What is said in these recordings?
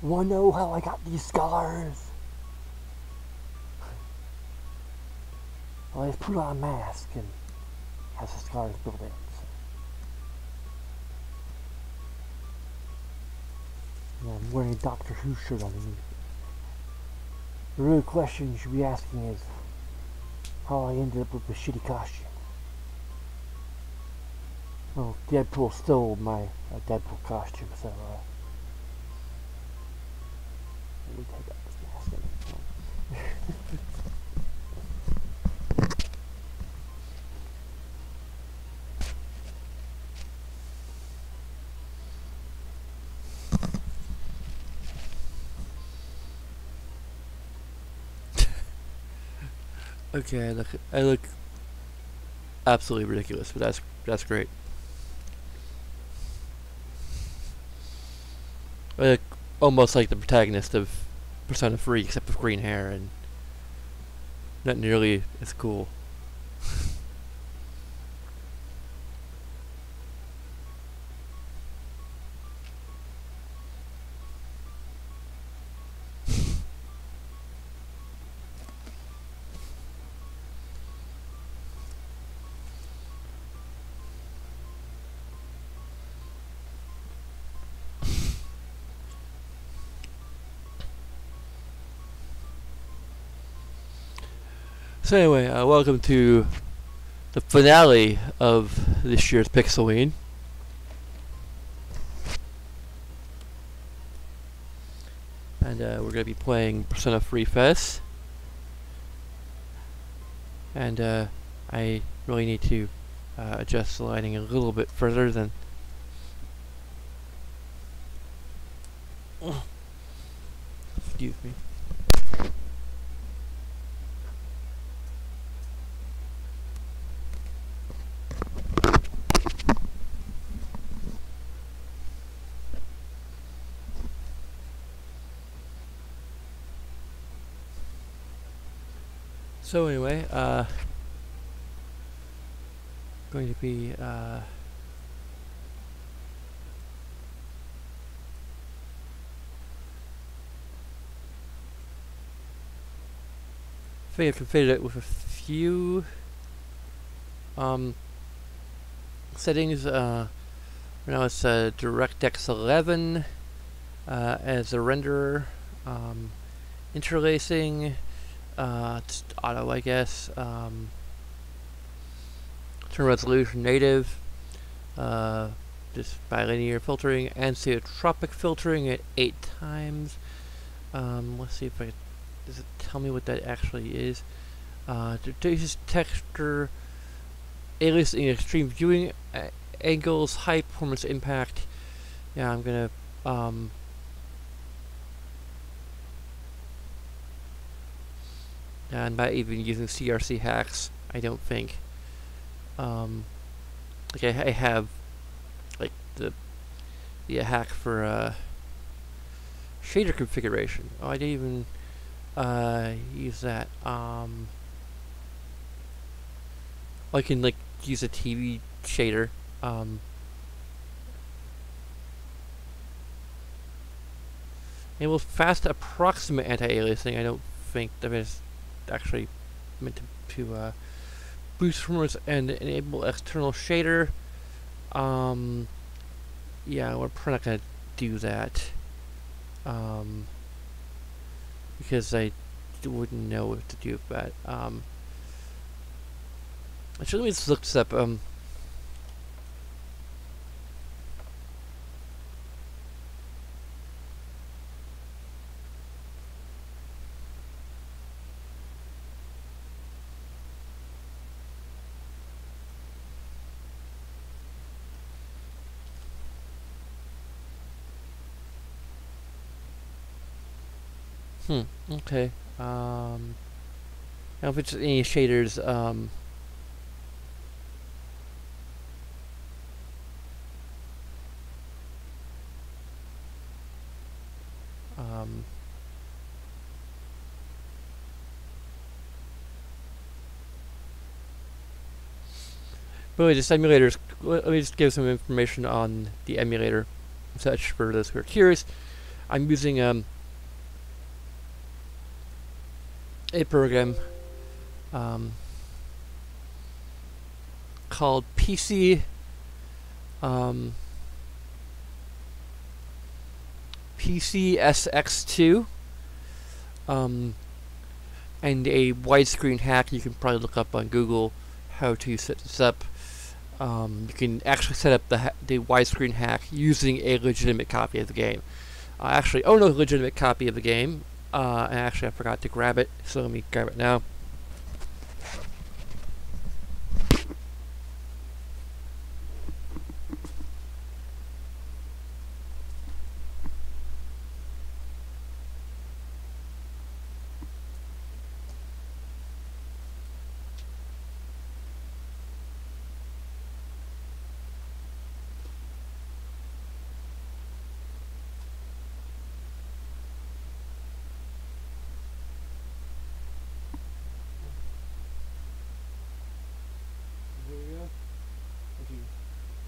Wanna know how I got these scars? Well, I just put on a mask and has the scars built in. So. And I'm wearing a Doctor Who shirt underneath. The real question you should be asking is how I ended up with a shitty costume. Well, Deadpool stole my Deadpool costume, so let me take out this mask. Okay, I look absolutely ridiculous, but that's great. I look almost like the protagonist of Persona 3, except with green hair and not nearly as cool. So anyway, welcome to the finale of this year's Pixelween. And we're going to be playing Persona 3 FES. And I really need to adjust the lighting a little bit further than... Excuse me. So anyway, going to be I think I've configured it with a few settings. Right now it's DirectX 11 as a renderer, interlacing. It's auto, I guess. Turn resolution native. Just bilinear filtering, anisotropic filtering at 8 times. Let's see if does it tell me what that actually is? Reduces texture, aliasing extreme viewing angles, high performance impact. Yeah, I'm gonna and not even using CRC hacks, I don't think. Like I have like the hack for shader configuration. Oh, I didn't even use that. I can like use a TV shader. Enable fast approximate anti-aliasing. I don't think that is actually meant to boost performance and enable external shader. Yeah, we're probably not gonna do that because I wouldn't know what to do with that. Actually, let me just look this up. Okay. Now if it's any shaders, but anyway, this emulator, let me just give some information on the emulator, such for those who are curious. I'm using a program called PCSX2, and a widescreen hack. You can probably look up on Google how to set this up. You can actually set up the widescreen hack using a legitimate copy of the game. I actually own a legitimate copy of the game, and actually I forgot to grab it, so let me grab it now.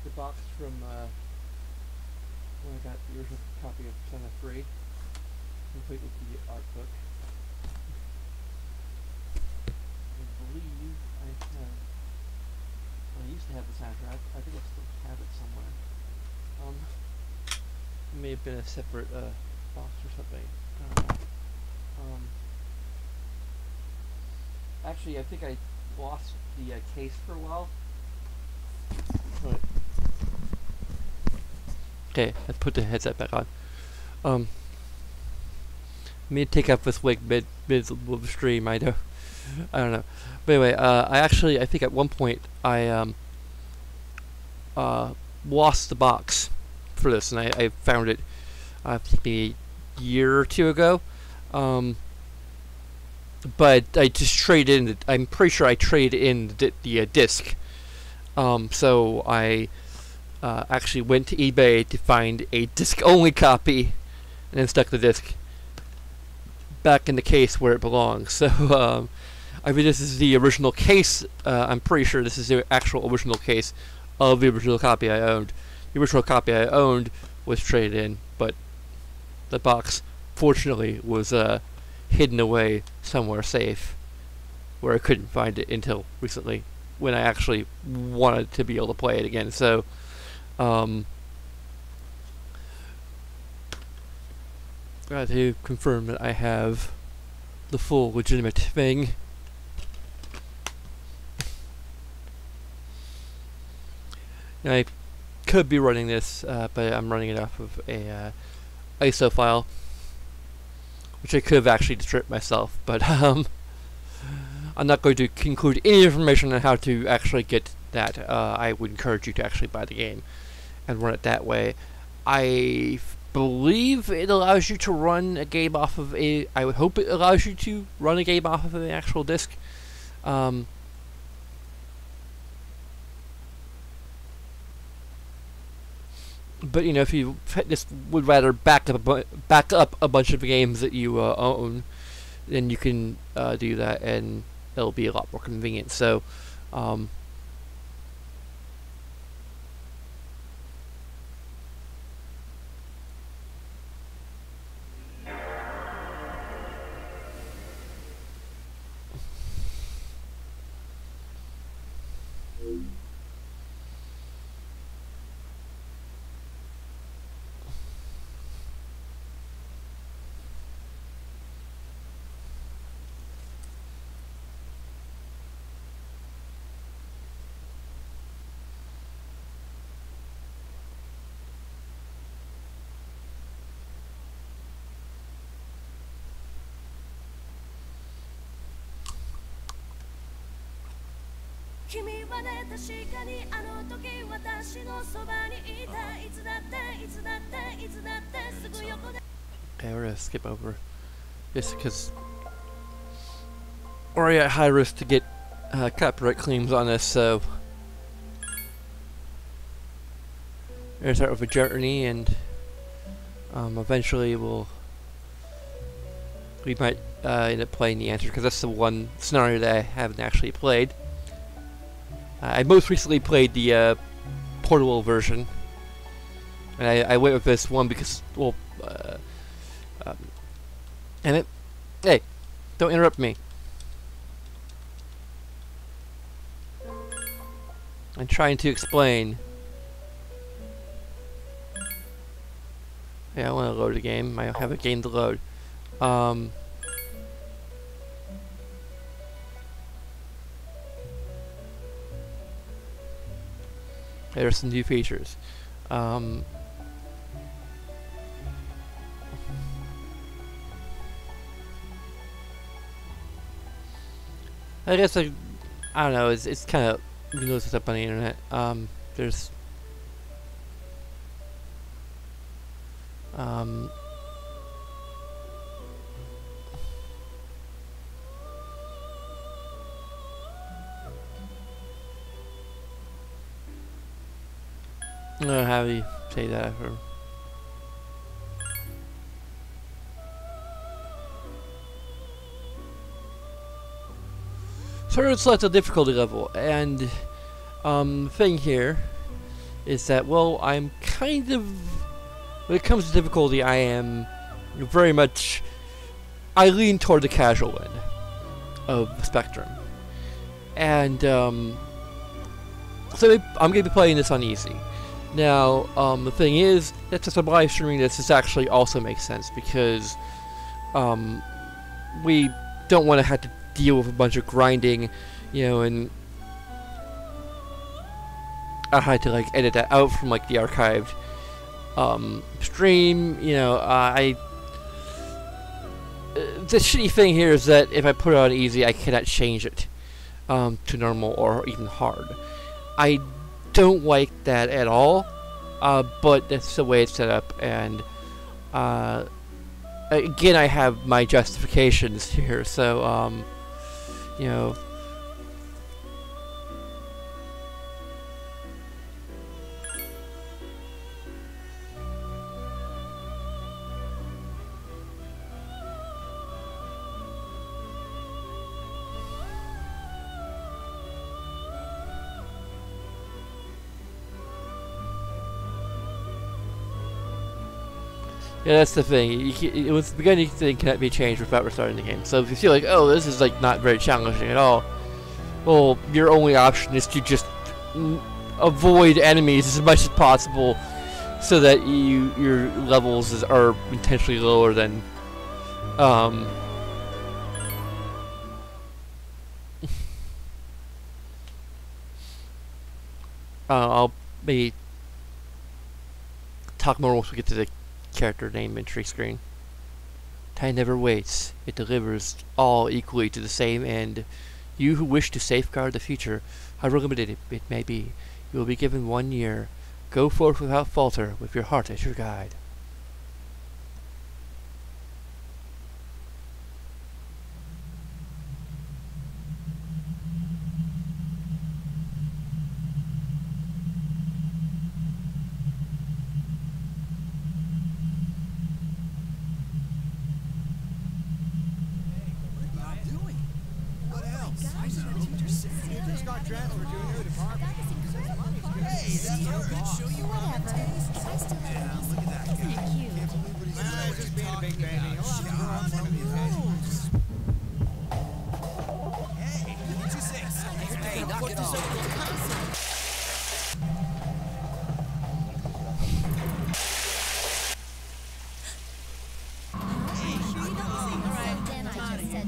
The box from when I got the original copy of Persona 3, complete with the art book. I believe I have. Well, I used to have the soundtrack. I think I still have it somewhere. It may have been a separate box or something. Actually, I think I lost the case for a while. Right. Okay, let's put the headset back on. Me take up this like mid of the stream. I don't know. But anyway, I think at one point I lost the box for this, and I found it maybe a year or two ago. But I just traded in. I'm pretty sure I traded in the disc. So I actually went to eBay to find a disc-only copy, and then stuck the disc back in the case where it belongs. So I mean, this is the original case. I'm pretty sure this is the actual original case of the original copy I owned. The original copy I owned was traded in, but the box, fortunately, was hidden away somewhere safe, where I couldn't find it until recently, when I actually wanted to be able to play it again. So, got to confirm that I have the full legitimate thing. Now, I could be running this, but I'm running it off of a ISO file, which I could have actually stripped myself, but I'm not going to include any information on how to actually get that. I would encourage you to actually buy the game and run it that way. I believe it allows you to run a game off of a... I would hope it allows you to run a game off of an actual disc. But you know, if you just would rather back up a bunch of games that you own, then you can do that, and it'll be a lot more convenient. So, okay, we're gonna skip over this because we're at high risk to get copyright claims on this. So we're gonna start with a journey, and eventually we might end up playing the answer, because that's the one scenario that I haven't actually played. I most recently played the portable version, and I went with this one because, well, Um, and it, hey, don't interrupt me. I'm trying to explain. Yeah, I want to load a game. I have a game to load. There's some new features. I guess I don't know. It's kind of, you can look this up on the internet. There's I don't know how you say that. So it's select a difficulty level, and the thing here is that, well, I'm kind of, when it comes to difficulty, I am very much, I lean toward the casual end of the spectrum, and so I'm going to be playing this on easy. Now, the thing is, that since I'm live streaming this actually also makes sense, because we don't want to have to deal with a bunch of grinding, you know, and I had to like edit that out from like the archived stream. You know, the shitty thing here is that if I put it on easy, I cannot change it to normal or even hard. I don't like that at all, but that's the way it's set up, and again, I have my justifications here, so you know, yeah, that's the thing. It was the beginning thing cannot be changed without restarting the game. So if you feel like, oh, this is like not very challenging at all, well, your only option is to just avoid enemies as much as possible, so that your levels are intentionally lower than I'll maybe talk more once we get to the character name entry screen. Time never waits. It delivers all equally to the same end. You who wish to safeguard the future, however limited it may be, you will be given 1 year. Go forth without falter, with your heart as your guide.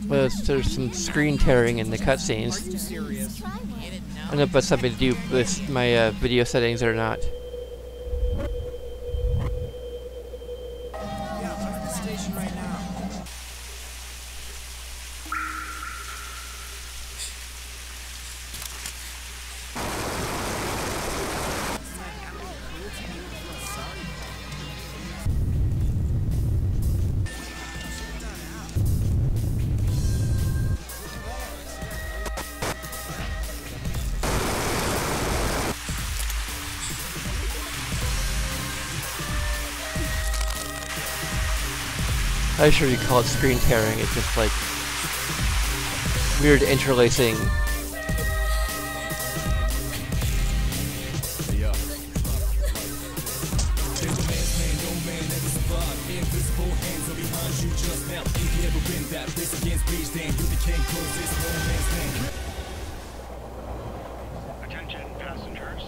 Well, there's some screen tearing in the cutscenes. I don't know if that's something to do with my video settings or not. I'm sure you call it screen tearing. It's just like weird interlacing. that race against beach, then you became close this romance thing. Attention passengers.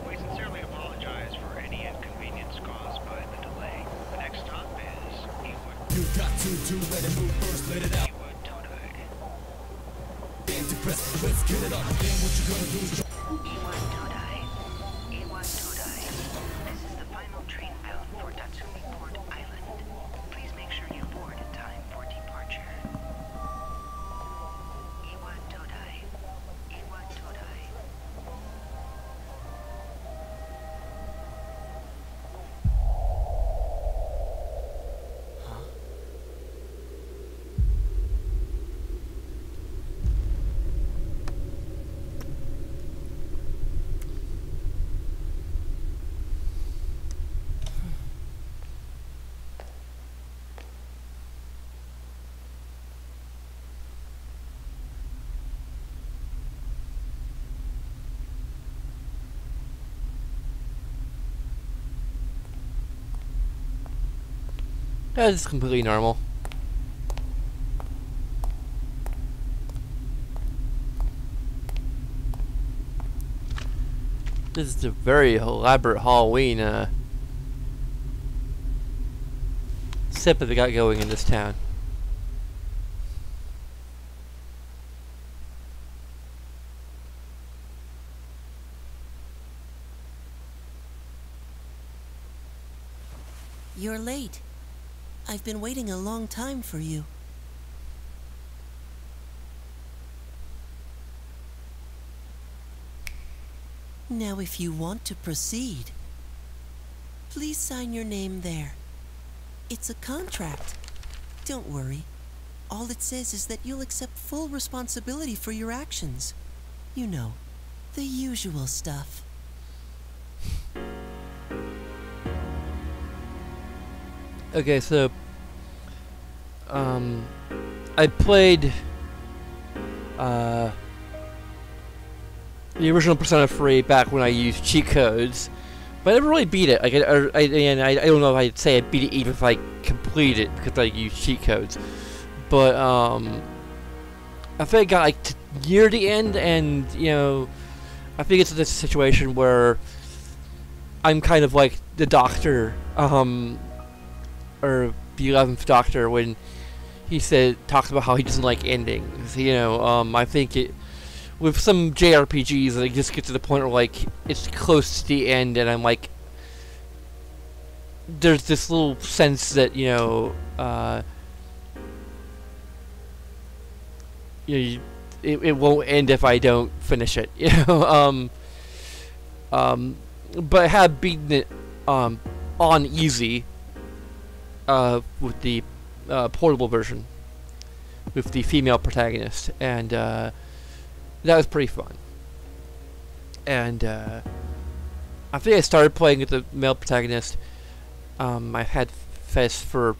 We sincerely apologize for any inconvenience caused by the delay. The next stop is Ewood. You got to let it move first, let it out. Ewood Todai. Then depressed, let's get it on. Then what you gonna do is Ewood Todai. Ewood Todai. This is the final train bound for Tatsumi Port Island. Please make sure you board in time for departure. Ewood Todai. Ewood Todai. That's completely normal. This is a very elaborate Halloween sip that they got going in this town. You're late. I've been waiting a long time for you. Now, if you want to proceed, please sign your name there. It's a contract. Don't worry. All it says is that you'll accept full responsibility for your actions. You know, the usual stuff. Okay, so I played the original Persona 3 back when I used cheat codes, but I never really beat it. Like, I don't know if I'd say I beat it even if I completed it because I used cheat codes. But I think I got like near the end, and you know, I think it's this situation where I'm kind of like the Doctor, or the 11th Doctor when he talks about how he doesn't like endings. You know, I think with some JRPGs, it just gets to the point where like it's close to the end, and I'm like, there's this little sense that it won't end if I don't finish it. You know, but I have beaten it on easy with the portable version with the female protagonist, and that was pretty fun. And I think I started playing with the male protagonist. I've had FES for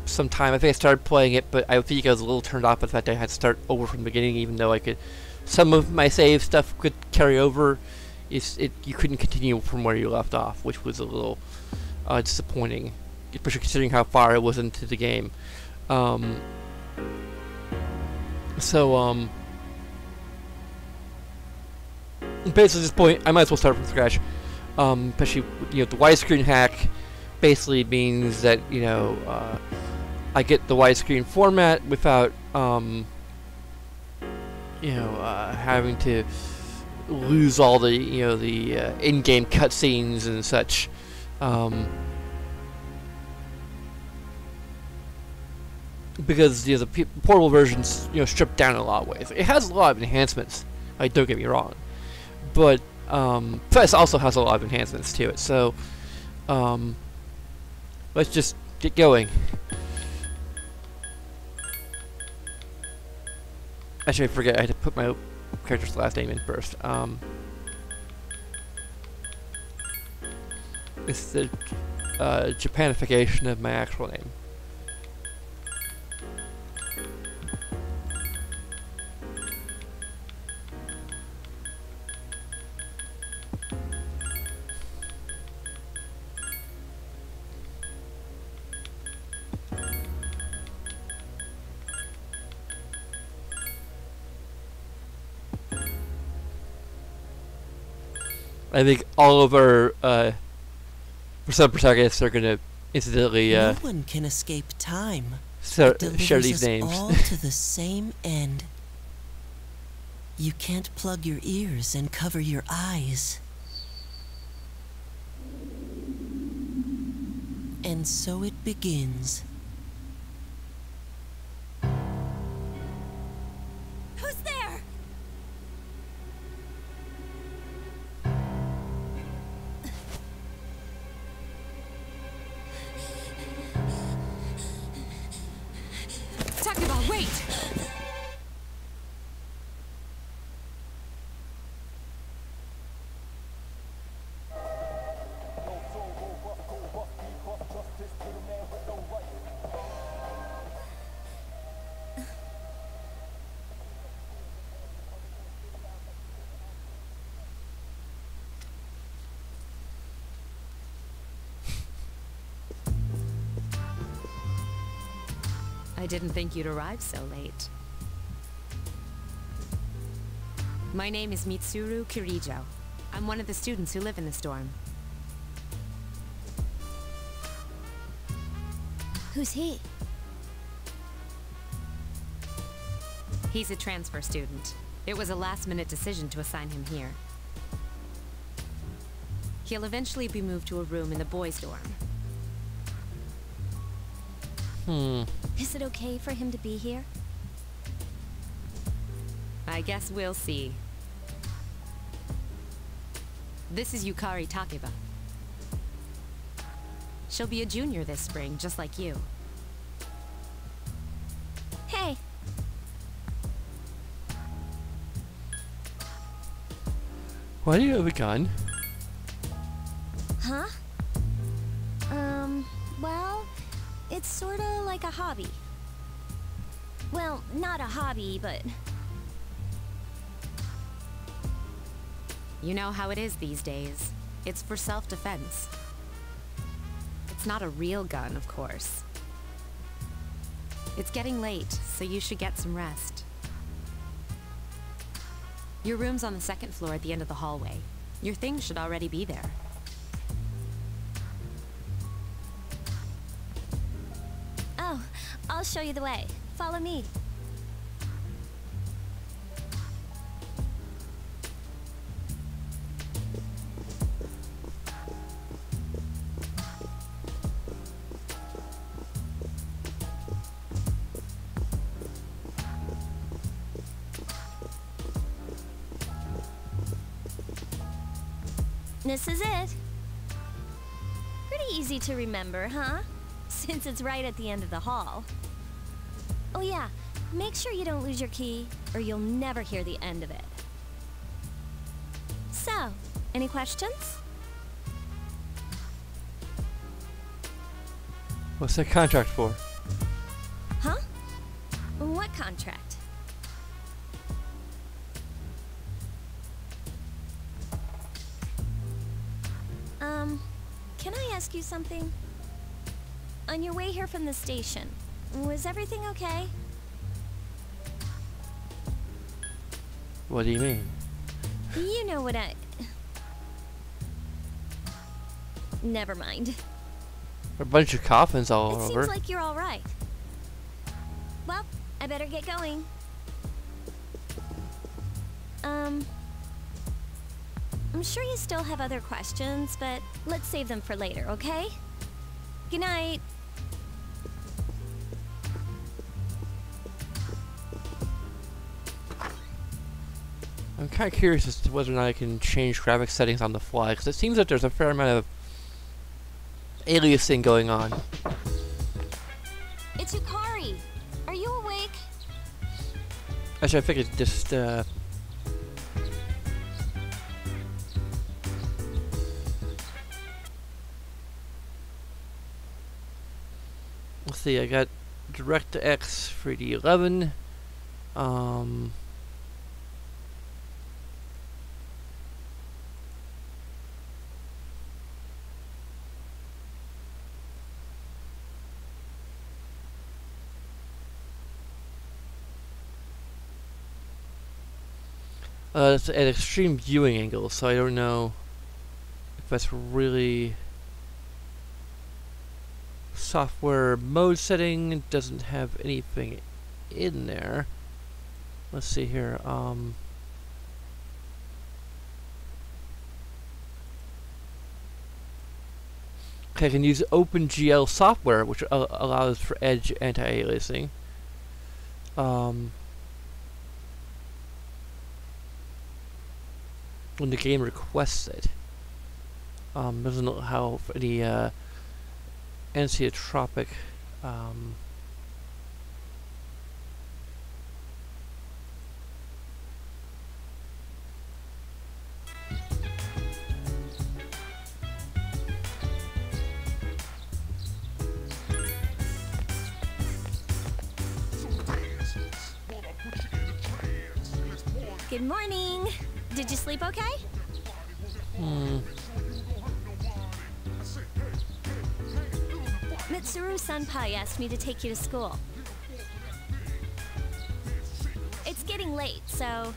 some time. I think I started playing it, but I think I was a little turned off by the fact that I had to start over from the beginning, even though I could. Some of my save stuff could carry over. You couldn't continue from where you left off, which was a little disappointing, especially considering how far I was into the game. Basically, at this point, I might as well start from scratch. Especially, the widescreen hack basically means that I get the widescreen format without having to lose all the in-game cutscenes and such. Because the portable version's stripped down in a lot of ways. It has a lot of enhancements. Like, don't get me wrong, but FES also has a lot of enhancements to it. So let's just get going. Actually, I forget. I had to put my character's last name in first. It's the Japanification of my actual name. I think all of our some protagonists are gonna incidentally No one can escape time. share It delivers these us names. all to the same end. You can't plug your ears and cover your eyes. And so it begins. Who's there? Takeba, wait! I didn't think you'd arrive so late. My name is Mitsuru Kirijo. I'm one of the students who live in this dorm. Who's he? He's a transfer student. It was a last-minute decision to assign him here. He'll eventually be moved to a room in the boys' dorm. Is it okay for him to be here? I guess we'll see. This is Yukari Takeba. She'll be a junior this spring, just like you. Hey, Why do you have a gun? huh? Well, it's sorta like a hobby. Well, not a hobby, but You know how it is these days. It's for self-defense. It's not a real gun, of course. It's getting late, so you should get some rest. Your room's on the second floor at the end of the hallway. Your things should already be there. oh, I'll show you the way. Follow me. This is it. Pretty easy to remember, huh? Since it's right at the end of the hall. Oh yeah, make sure you don't lose your key, or you'll never hear the end of it. So, any questions? What's that contract for? Huh? What contract? Can I ask you something? On your way here from the station, was everything okay? What do you mean? You know what I... Never mind. A bunch of coffins all It over. seems like you're all right. Well, I better get going. I'm sure you still have other questions, but let's save them for later, okay? Good night. I'm kind of curious as to whether or not I can change graphic settings on the fly, because it seems that there's a fair amount of aliasing going on. It's Yukari. Are you awake? Actually, I figured just, let's see, I got DirectX 3D11, it's at extreme viewing angle, so I don't know. that's really software mode setting. It doesn't have anything in there. Let's see here. Okay, I can use OpenGL software, which allows for edge anti-aliasing. When the game requests it. Doesn't allow for any anisotropic Good morning. Did you sleep okay? Mitsuru Senpai asked me to take you to school. It's getting late, so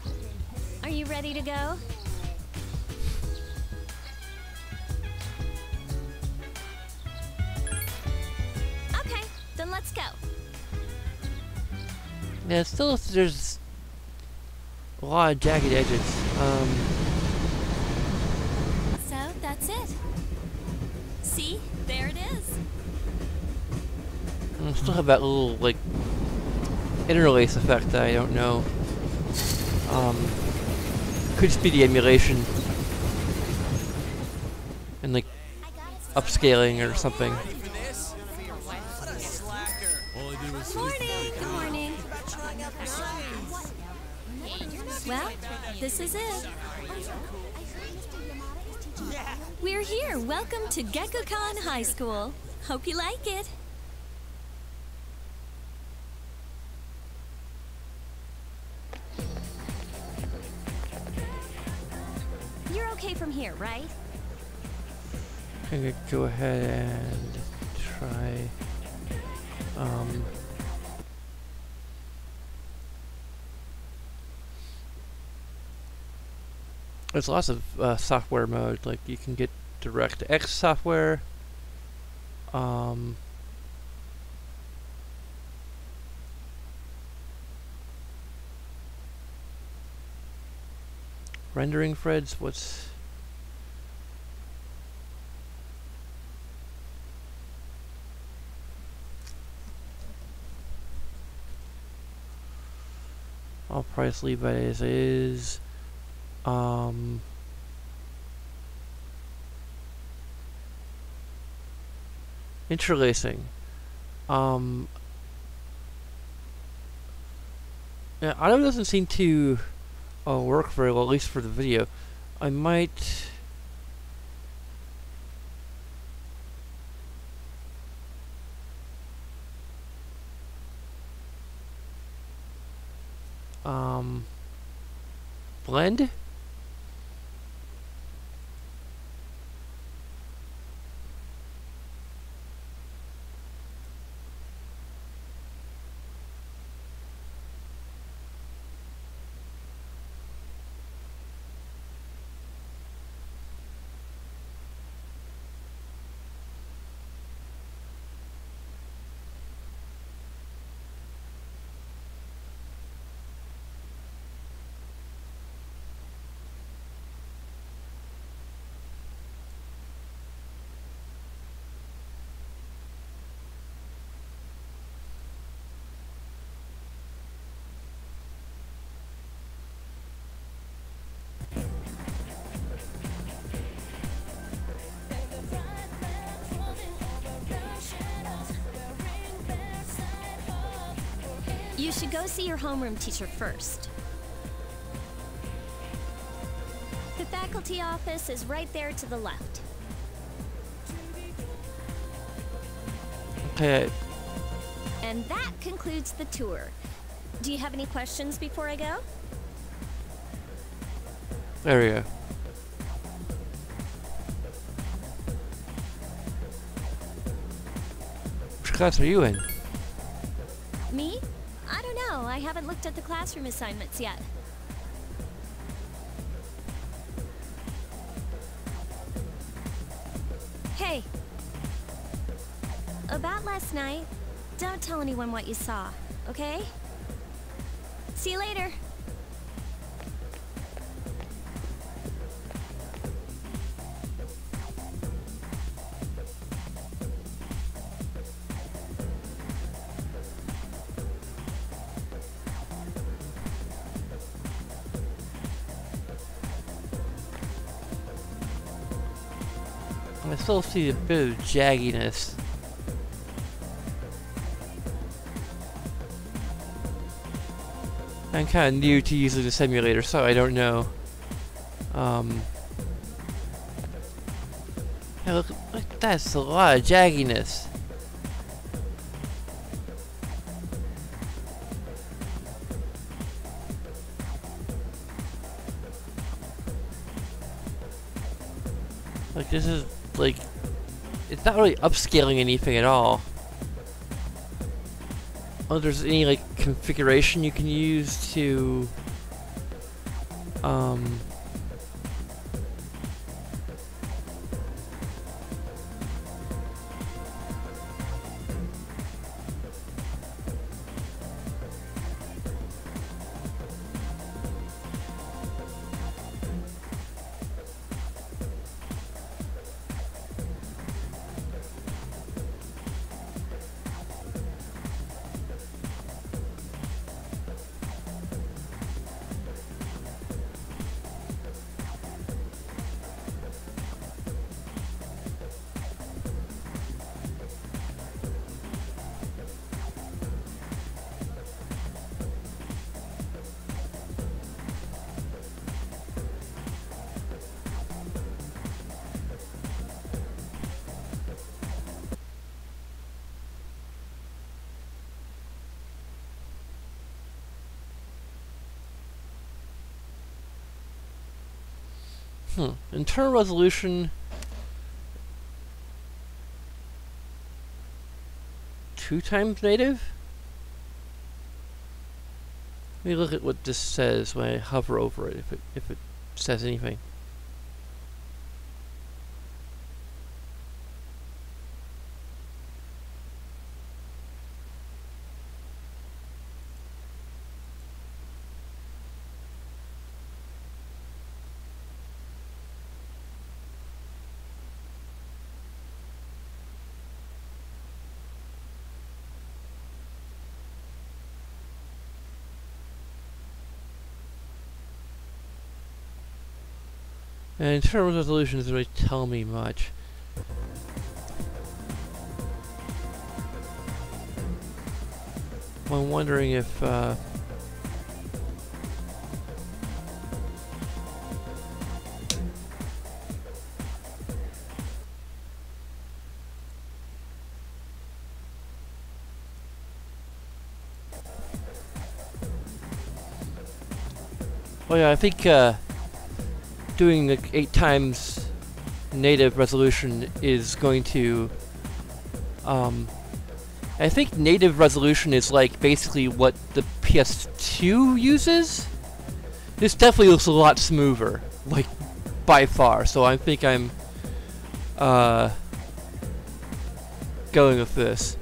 are you ready to go? Okay, then let's go. Yeah, still there's a lot of jagged edges. So that's it. See, there it is. I still have that little like interlace effect that I don't know. Could just be the emulation and like upscaling or something. Morning. Good morning. Well, this is it. We're here. Welcome to Gekukan High School. Hope you like it. You're okay from here, right? I'm gonna go ahead and try. There's lots of software mode. Like you can get DirectX software. Rendering threads. What's I'll probably just leave that as is. Interlacing. Yeah, auto doesn't seem to work very well, at least for the video. I might blend. You should go see your homeroom teacher first. The faculty office is right there to the left. Okay. And that concludes the tour. Do you have any questions before I go? There we go. Which class are you in? Me? I don't know. I haven't looked at the classroom assignments yet. Hey. About last night, don't tell anyone what you saw, okay? See you later. I still see a bit of jagginess. I'm kind of new to using the simulator, so I don't know. Hey, look, that's a lot of jagginess. Like, this is, like, it's not really upscaling anything at all. Oh, there's any, like, configuration you can use to, internal resolution 2 times native? Let me look at what this says when I hover over it, if it says anything. And internal resolution doesn't really tell me much. I'm wondering if oh yeah, I think doing the 8 times native resolution is going to I think native resolution is like basically what the PS2 uses. This definitely looks a lot smoother, like by far, so I think I'm going with this.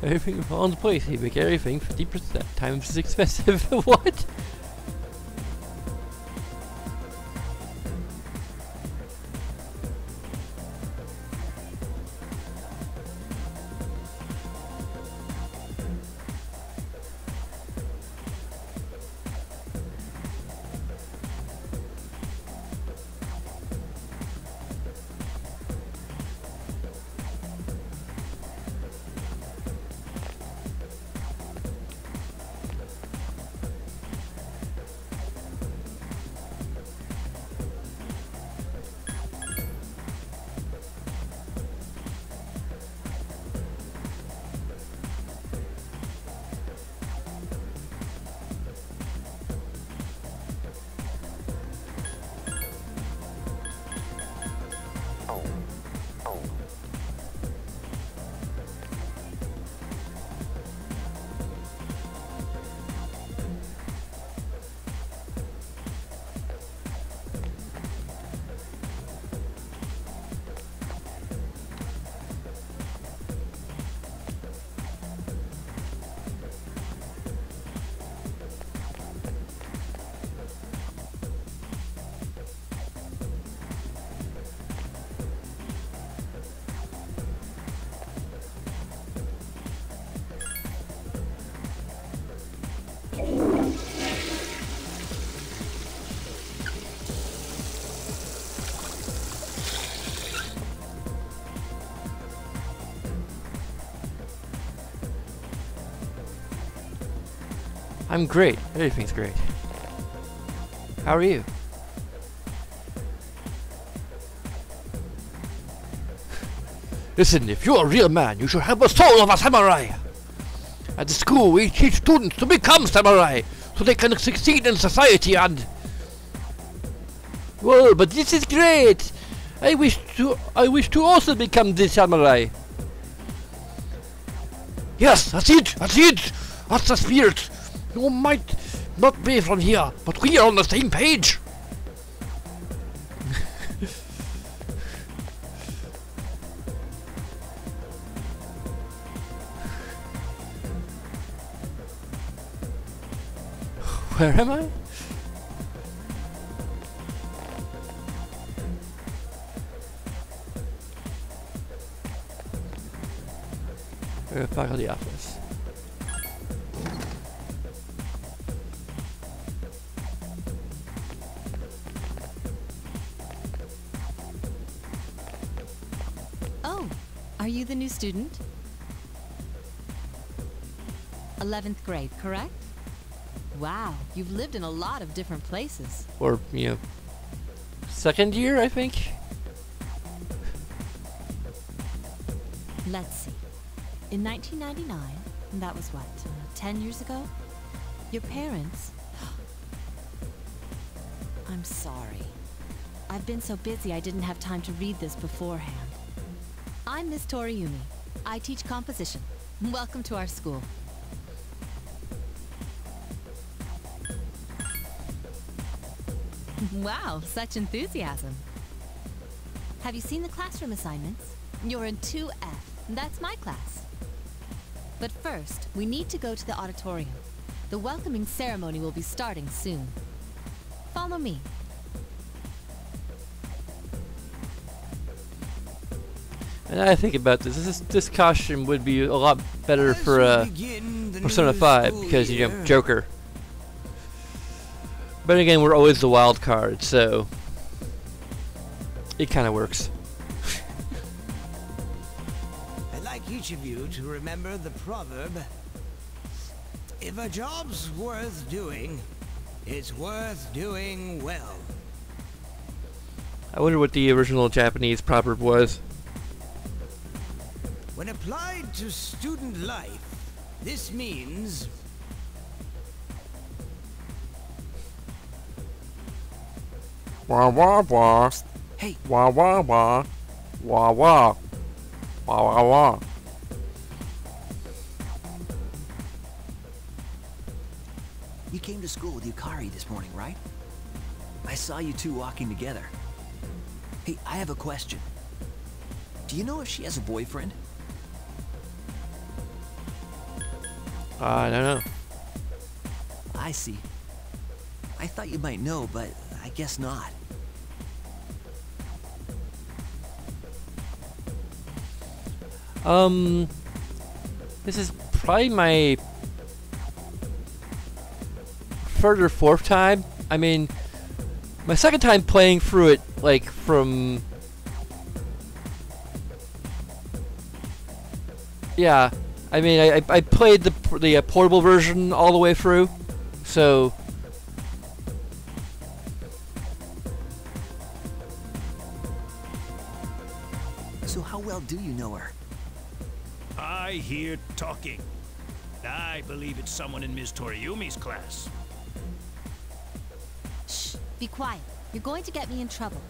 Everything falls into place. You make everything 50% times as expensive. What? I'm great. Everything's great. How are you? Listen, if you're a real man, you should have the soul of a samurai. At the school, we teach students to become samurai, so they can succeed in society and... Whoa, but this is great! I wish to also become the samurai. Yes, that's it! That's the spirit! You might not be from here, but we are on the same page! Where am I? Back at the office. Oh, are you the new student? 11th grade, correct? Wow, you've lived in a lot of different places. Or, you know, second year, I think? Let's see. In 1999, and that was what, 10 years ago? Your parents... I'm sorry. I've been so busy I didn't have time to read this beforehand. I'm Miss Toriumi. I teach composition. Welcome to our school. Wow, such enthusiasm. Have you seen the classroom assignments? You're in 2F. That's my class. But first, we need to go to the auditorium. The welcoming ceremony will be starting soon. Follow me. And I think about this costume would be a lot better for Persona 5 because, you know, Joker. But again, we're always the wild card, so it kind of works. I'd like each of you to remember the proverb, if a job's worth doing, it's worth doing well. I wonder what the original Japanese proverb was. When applied to student life, this means... Wah wah wah. Hey. Wah wah wah. Wah wah. Wah wah wah. You came to school with Yukari this morning, right? I saw you two walking together. Hey, I have a question. Do you know if she has a boyfriend? I don't know. I see. I thought you might know, but I guess not. This is probably my third or fourth time. I mean, my second time playing through it, like, from... Yeah, I mean, I played the portable version all the way through, so... So how well do you know her? I hear talking. I believe it's someone in Ms. Toriumi's class. Shh, be quiet. You're going to get me in trouble.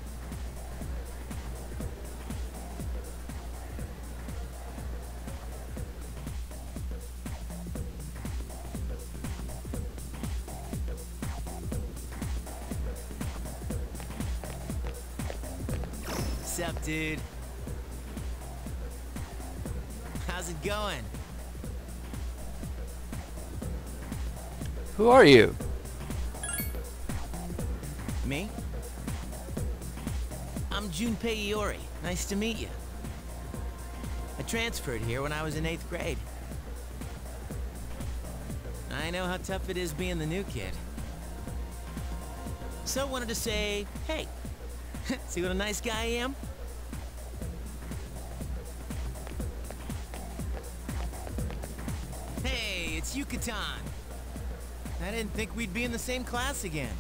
Sup, dude? How's it going? Who are you? Me? I'm Junpei Iori. Nice to meet you. I transferred here when I was in 8th grade. I know how tough it is being the new kid. So wanted to say, hey, see what a nice guy I am? Hey, it's Yucatan. I didn't think we'd be in the same class again.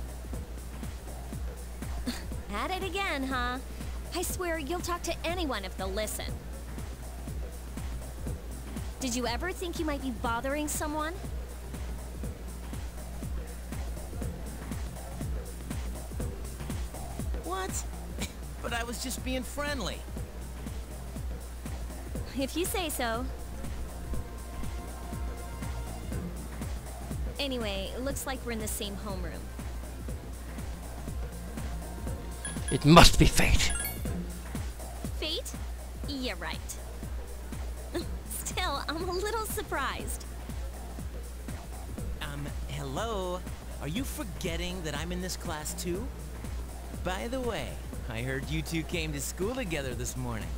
At it again, huh? I swear you'll talk to anyone if they'll listen. Did you ever think you might be bothering someone? What? But I was just being friendly. If you say so. Anyway, it looks like we're in the same homeroom. It must be fate. Fate? Yeah, right. Still, I'm a little surprised. Hello? Are you forgetting that I'm in this class too? By the way, I heard you two came to school together this morning.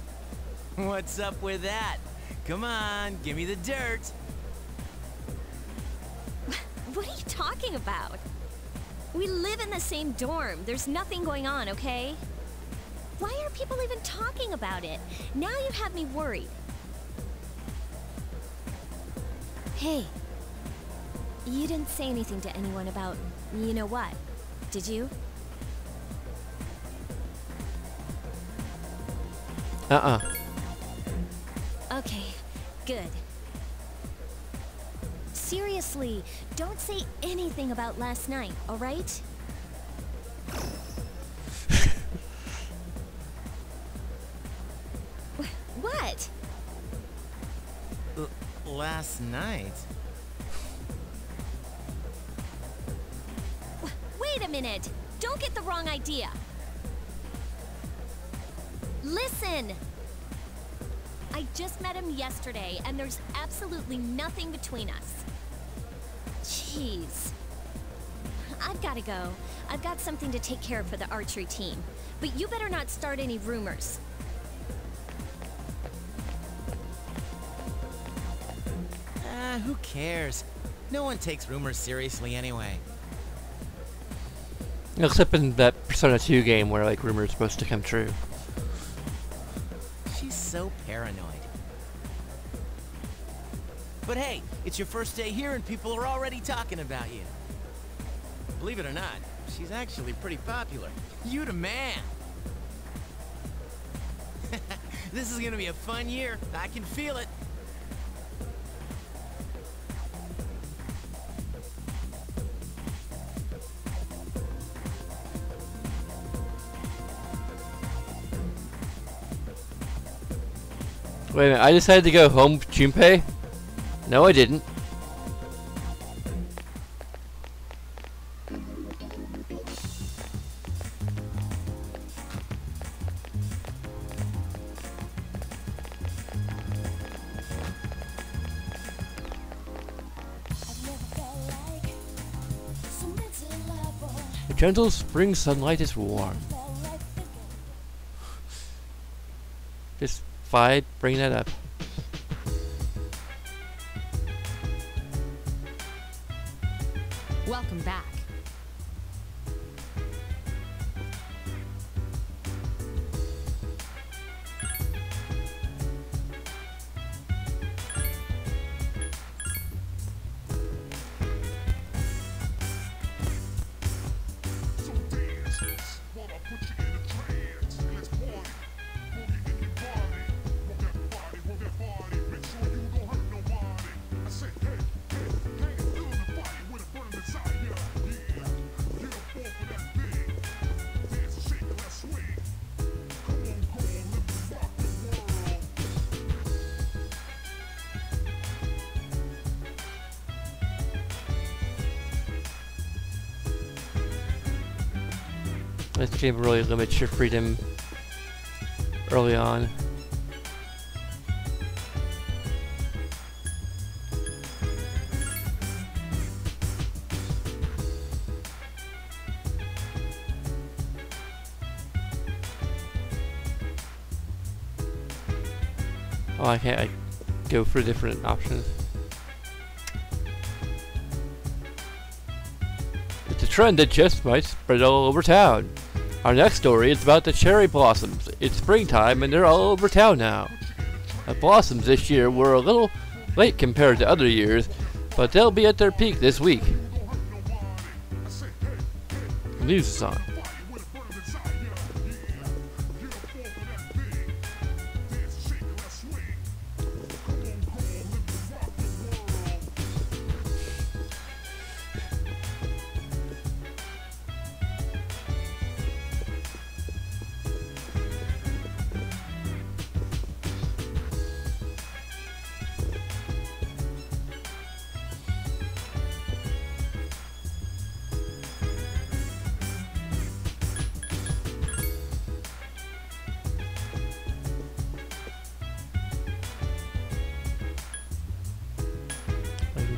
What's up with that? Come on, give me the dirt. What are you talking about? We live in the same dorm. There's nothing going on, okay? Why are people even talking about it? Now you have me worried. Hey, you didn't say anything to anyone about you know what, did you? Okay, good. Seriously, don't say anything about last night, alright? What? Last night? Wait a minute! Don't get the wrong idea! Listen! I just met him yesterday, and there's absolutely nothing between us. Jeez. I've gotta go. I've got something to take care of for the archery team. But you better not start any rumors. Who cares? No one takes rumors seriously anyway. Except in that Persona 2 game where, like, rumors are supposed to come true. She's so paranoid. But hey, it's your first day here and people are already talking about you. Believe it or not, she's actually pretty popular. You the man! This is gonna be a fun year. I can feel it. Wait a minute, I decided to go home with Junpei? No, I didn't. gentle spring sunlight is warm. Just fine, bring that up. Welcome back. This game really limits your freedom early on. Oh, I can't go for different options. It's a trend that just might spread all over town. Our next story is about the cherry blossoms. It's springtime and they're all over town now. The blossoms this year were a little late compared to other years, but they'll be at their peak this week. The news is on.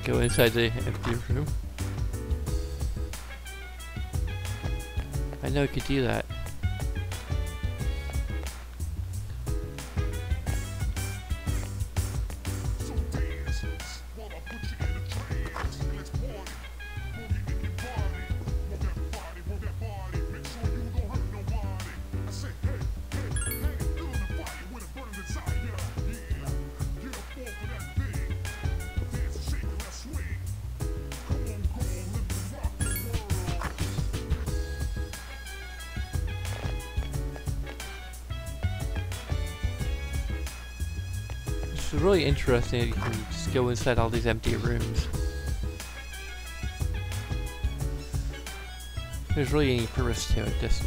Go inside the empty room. I know I could do that. It's really interesting that you can just go inside all these empty rooms. There's really any purpose to it, just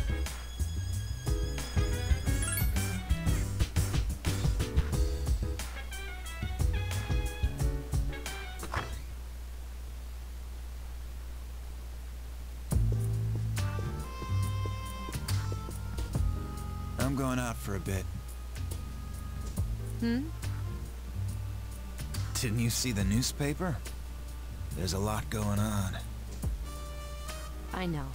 I'm going out for a bit. Didn't you see the newspaper? There's a lot going on. I know.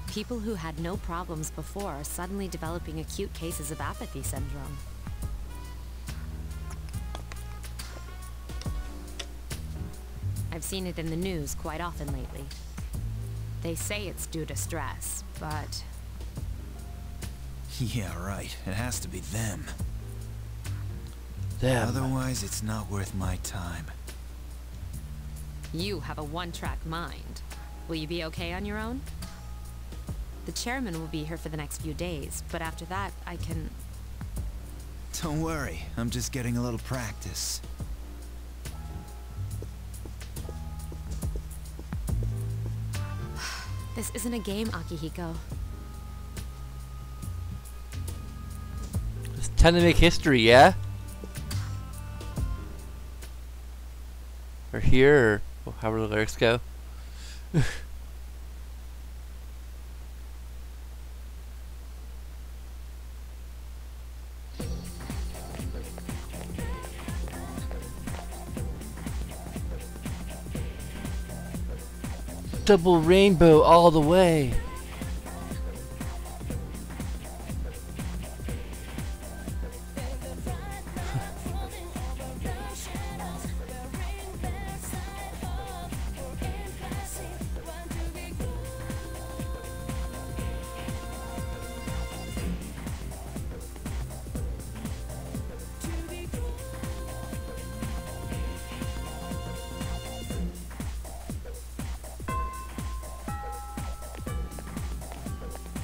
People who had no problems before are suddenly developing acute cases of apathy syndrome. I've seen it in the news quite often lately. They say it's due to stress, but... Yeah, right. It has to be them. Otherwise, it's not worth my time. You have a one-track mind. Will you be okay on your own? The chairman will be here for the next few days, but after that, I can... Don't worry, I'm just getting a little practice. This isn't a game, Akihiko. it's time to make history, yeah? Or here, or however the lyrics go. Double rainbow all the way.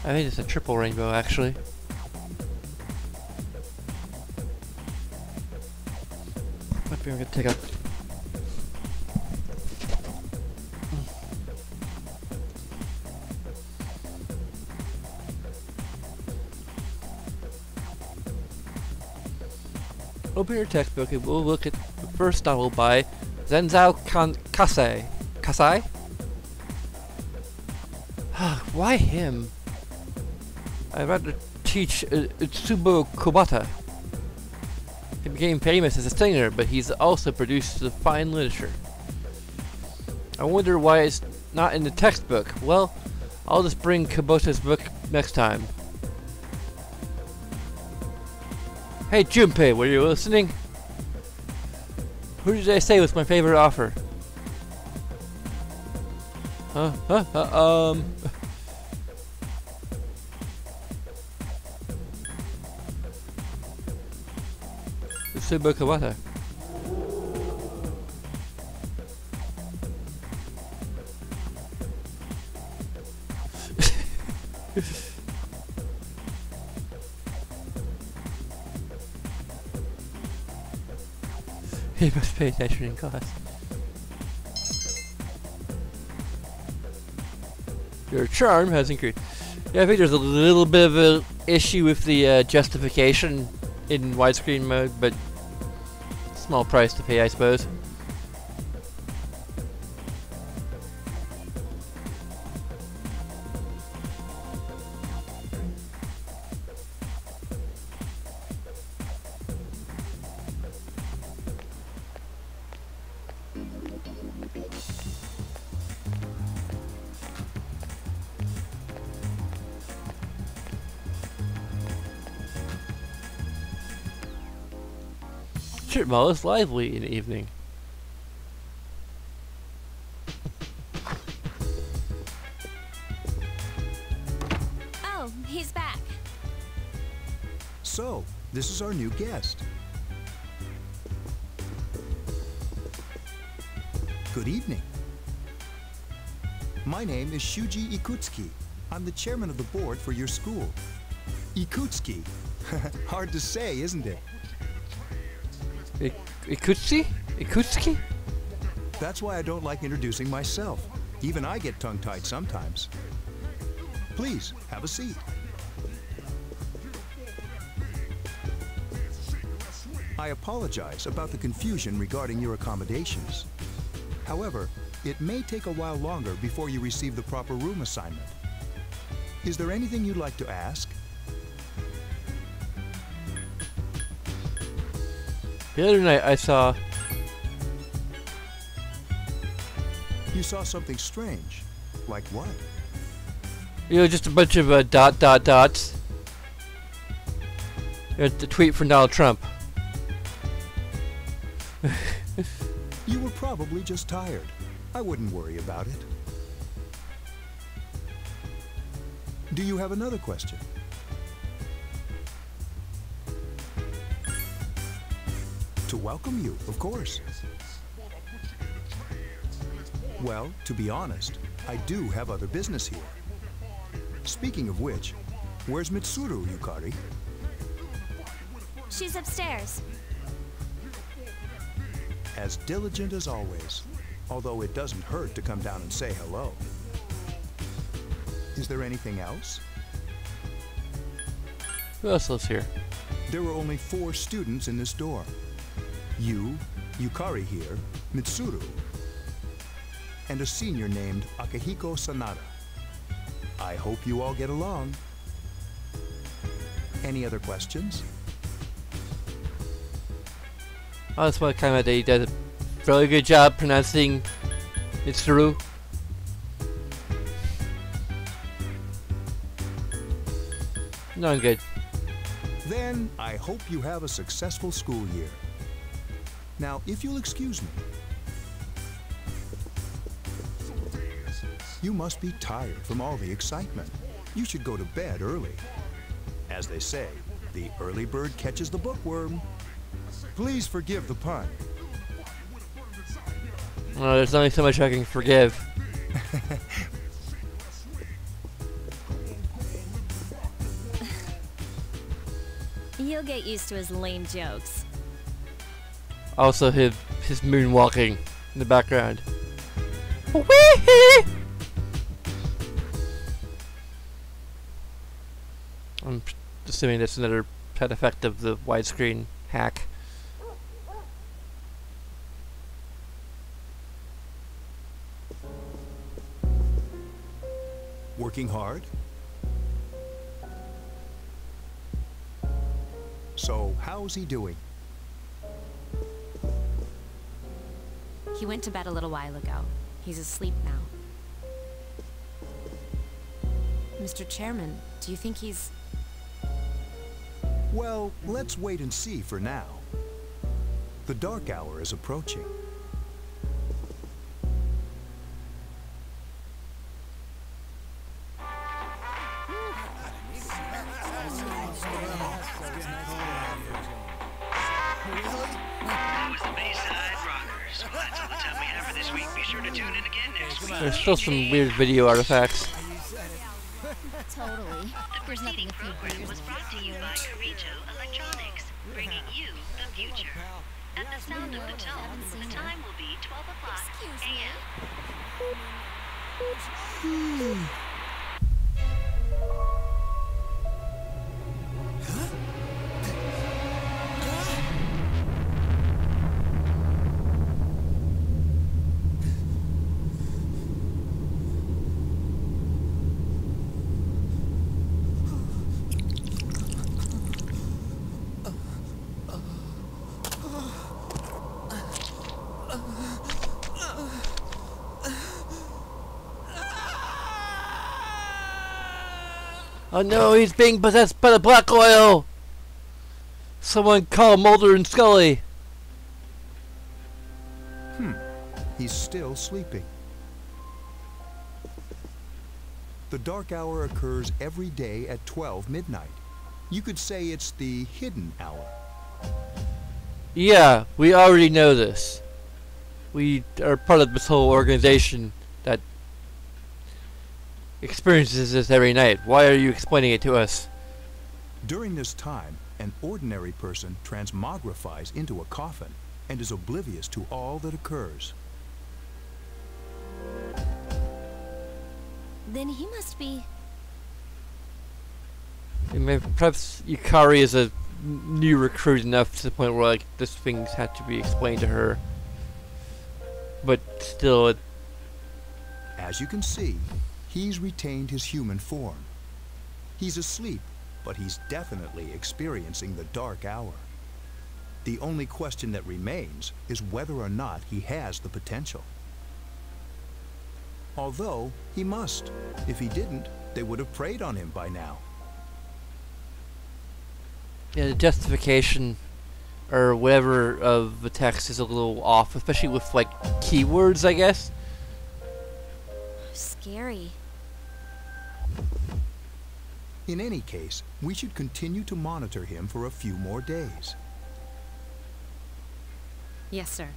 I think it's a triple rainbow, actually. I think I'm gonna take out. Open your textbook and we'll look at the first novel by Zenzao Kasai. Kasai? Why him? I'd rather teach Utsubo Kobata. He became famous as a singer, but he's also produced fine literature. I wonder why it's not in the textbook. Well, I'll just bring Kubata's book next time. Hey Junpei, were you listening? Who did I say was my favorite offer? Utsubo Kobata. He must pay attention in class. Your charm has increased. Yeah, I think there's a little bit of an issue with the justification in widescreen mode, but small price to pay, I suppose. Mall is lively in the evening. Oh, he's back. So, this is our new guest. Good evening. My name is Shuji Ikutsuki. I'm the chairman of the board for your school. Ikutsuki. Hard to say, isn't it? Ikutsuki? Ikutsuki? That's why I don't like introducing myself. Even I get tongue-tied sometimes. Please, have a seat. I apologize about the confusion regarding your accommodations. However, it may take a while longer before you receive the proper room assignment. Is there anything you'd like to ask? The other night I saw... You saw something strange. Like what? You know, just a bunch of dots. It's a tweet from Donald Trump. You were probably just tired. I wouldn't worry about it. Do you have another question? To welcome you, of course. Well, to be honest, I do have other business here. Speaking of which, where's Mitsuru, Yukari? She's upstairs. As diligent as always, although it doesn't hurt to come down and say hello. Is there anything else? Who else lives here? There were only 4 students in this dorm. You, Yukari here, Mitsuru, and a senior named Akihiko Sanada. I hope you all get along. Any other questions? Oh, that's what kind of they did a fairly good job pronouncing Mitsuru. No, I'm good. Then I hope you have a successful school year. Now, if you'll excuse me. You must be tired from all the excitement. You should go to bed early. As they say, the early bird catches the bookworm. Please forgive the pun. Oh, there's only so much I can forgive. You'll get used to his lame jokes. Also, his moonwalking in the background. Wee-hee! I'm assuming that's another side effect of the widescreen hack. Working hard? So, how's he doing? He went to bed a little while ago. He's asleep now. Mr. Chairman, do you think he's... Well, let's wait and see for now. The dark hour is approaching. There's still some weird video artifacts. Totally. The preceding program was brought to you by Carito Electronics, bringing you the future. At the sound of the tone, the time will be 12 o'clock a.m. Oh no, he's being possessed by the black oil! Someone call Mulder and Scully! He's still sleeping. The dark hour occurs every day at 12 midnight. You could say it's the hidden hour. Yeah, we already know this. We are part of this whole organization that experiences this every night. Why are you explaining it to us? During this time, an ordinary person transmogrifies into a coffin and is oblivious to all that occurs. Then he must be... Perhaps Yukari is a new recruit enough to the point where like this things had to be explained to her. But still, As you can see, he's retained his human form. He's asleep, but he's definitely experiencing the dark hour. The only question that remains is whether or not he has the potential. Although, he must. If he didn't, they would have preyed on him by now. yeah, the justification or whatever of the text is a little off, especially with like keywords, I guess. Scary. In any case, we should continue to monitor him for a few more days. Yes, sir.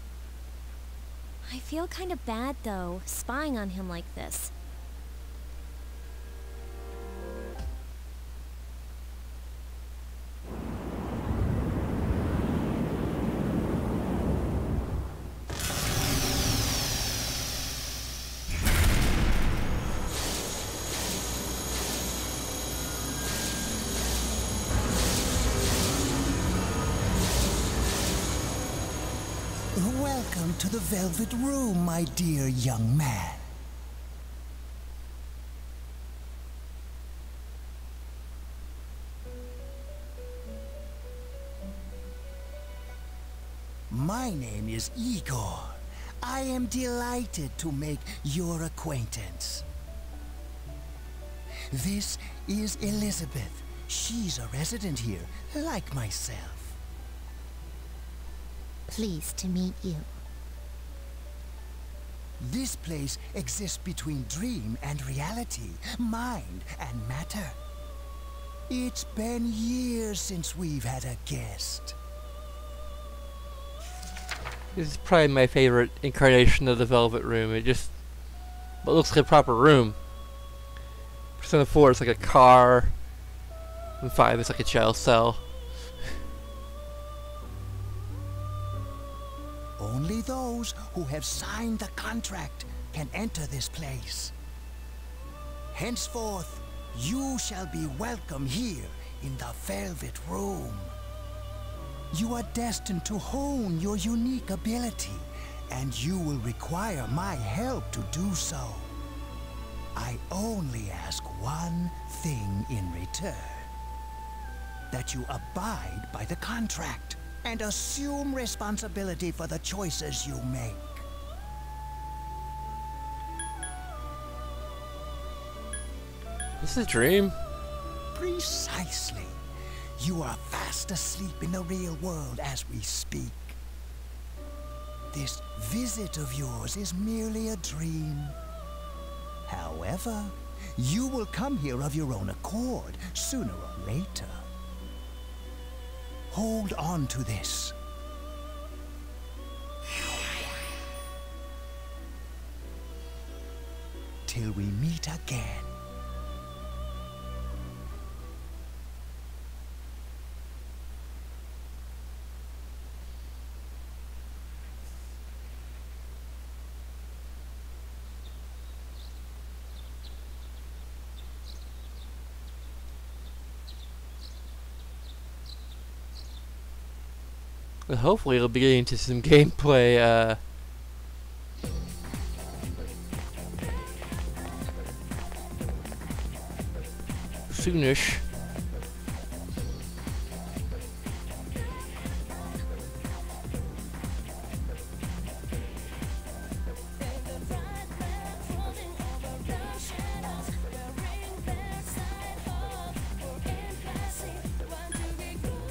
I feel kind of bad, though, spying on him like this. Welcome to the Velvet Room, my dear young man. My name is Igor. I am delighted to make your acquaintance. This is Elizabeth. She's a resident here, like myself. Pleased to meet you. This place exists between dream and reality, mind and matter. It's been years since we've had a guest. This is probably my favorite incarnation of the Velvet Room. It looks like a proper room. Persona 4 is like a car. And 5 is like a jail cell. Only those who have signed the contract can enter this place. Henceforth, you shall be welcome here in the Velvet Room. You are destined to hone your unique ability, and you will require my help to do so. I only ask one thing in return. That you abide by the contract and assume responsibility for the choices you make. This is a dream. Precisely. You are fast asleep in the real world as we speak. This visit of yours is merely a dream. However, you will come here of your own accord, sooner or later. Hold on to this. Till we meet again. Well, hopefully it'll be getting into some gameplay, soonish.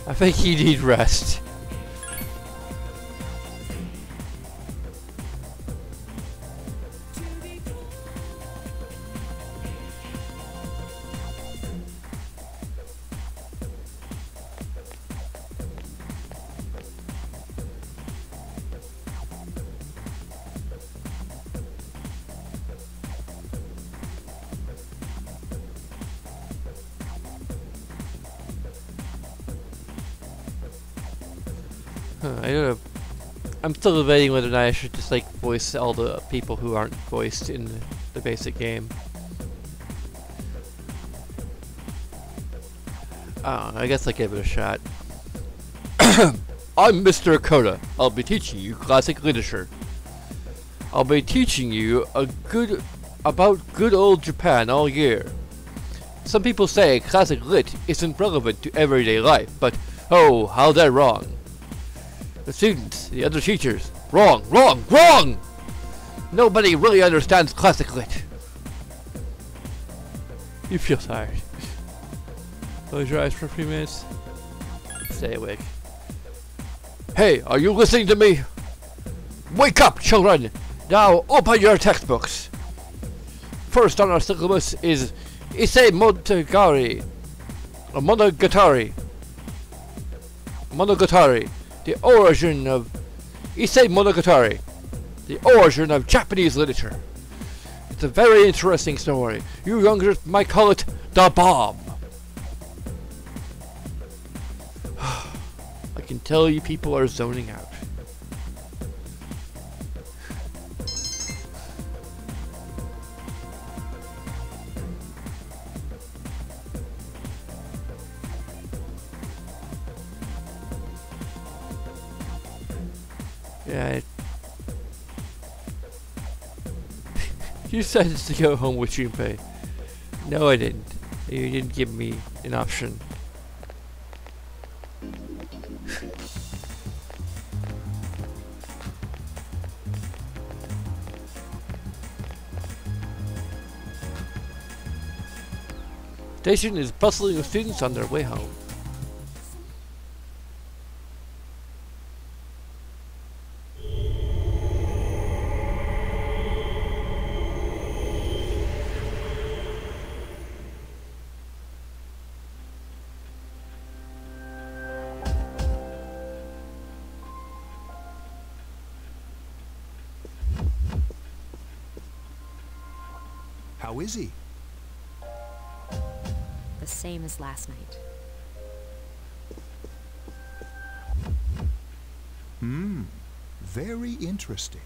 I think you need rest. I don't know. I'm still debating whether or not I should just like voice all the people who aren't voiced in the basic game. I guess I'll give it a shot. I'm Mr. Koda. I'll be teaching you classic literature. I'll be teaching you about good old Japan all year. Some people say classic lit isn't relevant to everyday life, but oh, how they're wrong. The students, the other teachers, wrong, wrong, wrong! Nobody really understands classic lit. You feel tired. Close your eyes for a few minutes. Stay awake. Hey, are you listening to me? Wake up, children! Now open your textbooks. First on our syllabus is Issei Monogatari. Monogatari. The origin of Issei Monogatari. The origin of Japanese literature. It's a very interesting story. You youngsters might call it the bomb. I can tell you people are zoning out. Yeah. You said to go home with Junpei. No, I didn't. You didn't give me an option. Station is bustling with students on their way home. How is he? The same as last night. Very interesting.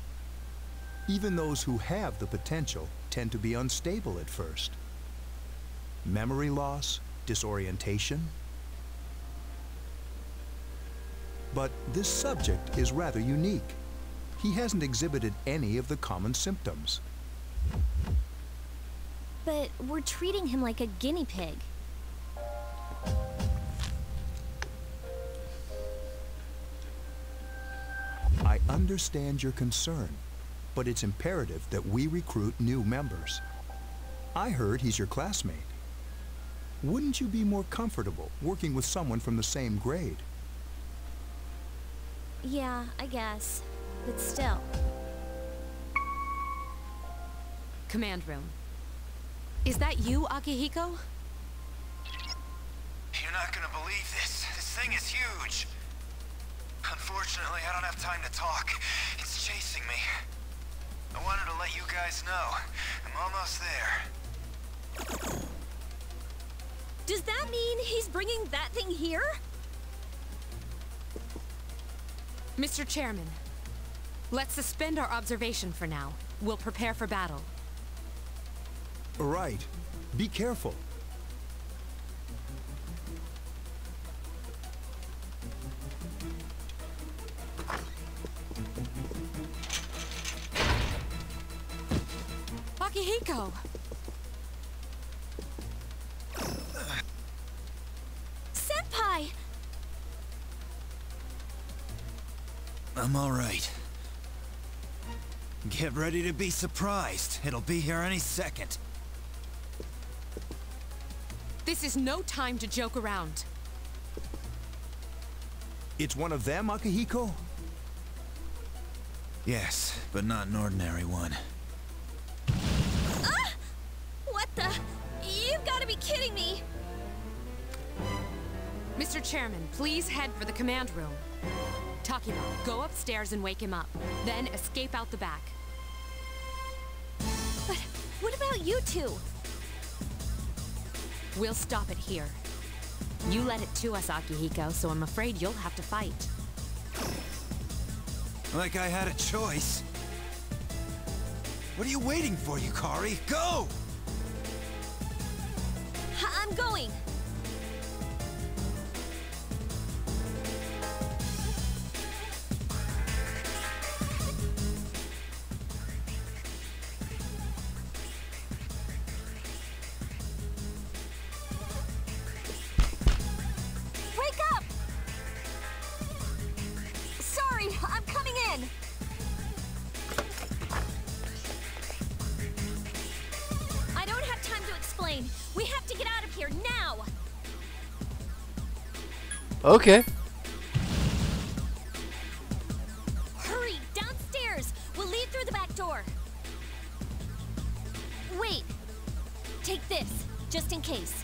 Even those who have the potential tend to be unstable at first. Memory loss, disorientation. But this subject is rather unique. He hasn't exhibited any of the common symptoms. But we're treating him like a guinea pig. I understand your concern, but it's imperative that we recruit new members. I heard he's your classmate. Wouldn't you be more comfortable working with someone from the same grade? Yeah, I guess. But still. Command room. Is that you, Akihiko? You're not gonna believe this. This thing is huge. Unfortunately, I don't have time to talk. It's chasing me. I wanted to let you guys know. I'm almost there. Does that mean he's bringing that thing here? Mr. Chairman, let's suspend our observation for now. We'll prepare for battle. Right. Be careful. Akihiko! Senpai! I'm all right. Get ready to be surprised. It'll be here any second. This is no time to joke around. It's one of them, Akihiko? Yes, but not an ordinary one. Ah! What the? You've got to be kidding me! Mr. Chairman, please head for the command room. Takima, go upstairs and wake him up. Then escape out the back. But what about you two? We'll stop it here. You led it to us, Akihiko, so I'm afraid you'll have to fight. Like I had a choice. What are you waiting for, Yukari? Go! I'm going! We have to get out of here now! Okay. Hurry, downstairs! We'll leave through the back door. Wait. Take this, just in case.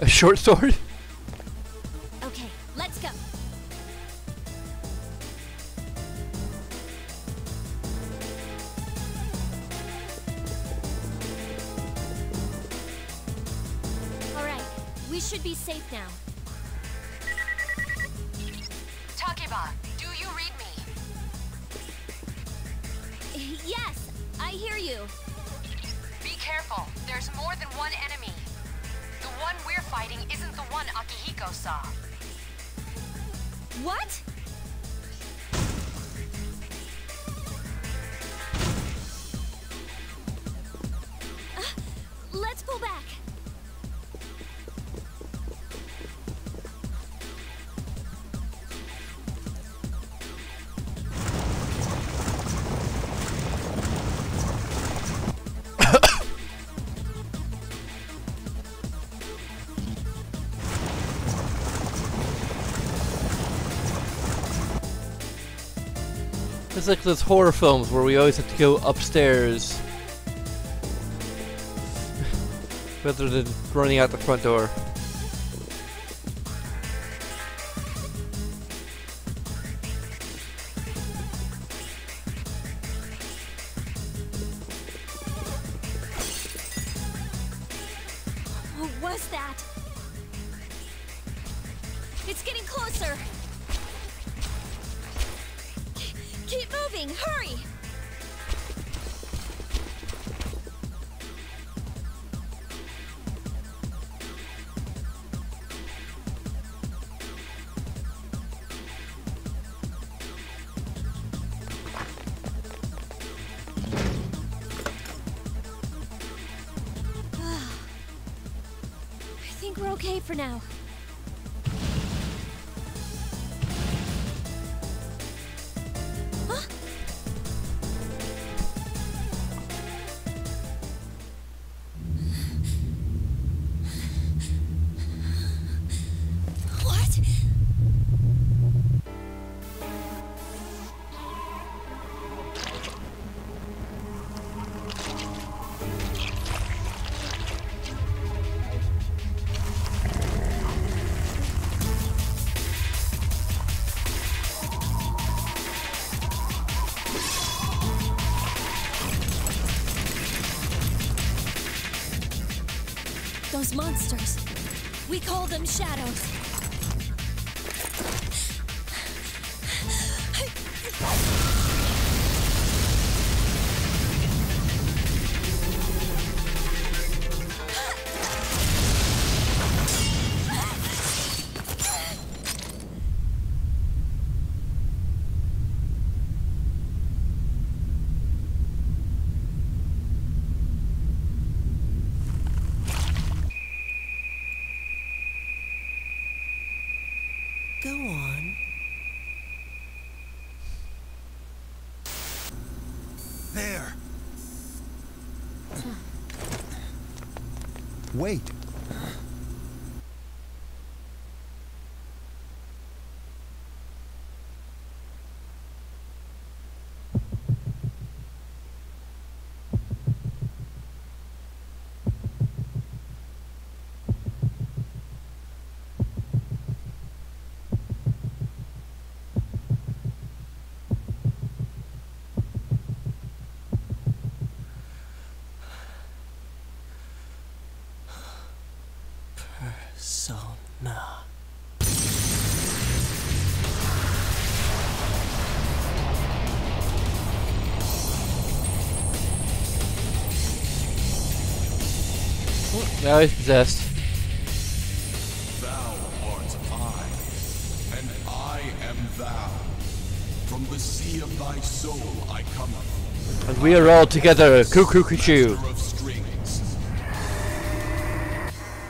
A short sword? Okay, let's go. We should be safe now. Takeba, do you read me? Yes, I hear you. Be careful. There's more than one enemy. The one we're fighting isn't the one Akihiko saw. What? Let's pull back. It's like those horror films where we always have to go upstairs rather than running out the front door. What was that? It's getting closer! Keep moving, hurry! I think we're okay for now. Huh? What? Those monsters. We call them shadows. Go on. There. Wait. Persona. Now he's possessed. Thou art I, and I am thou. From the sea of thy soul I come. And we are all together, cuckoo cuckoo. Master of strings.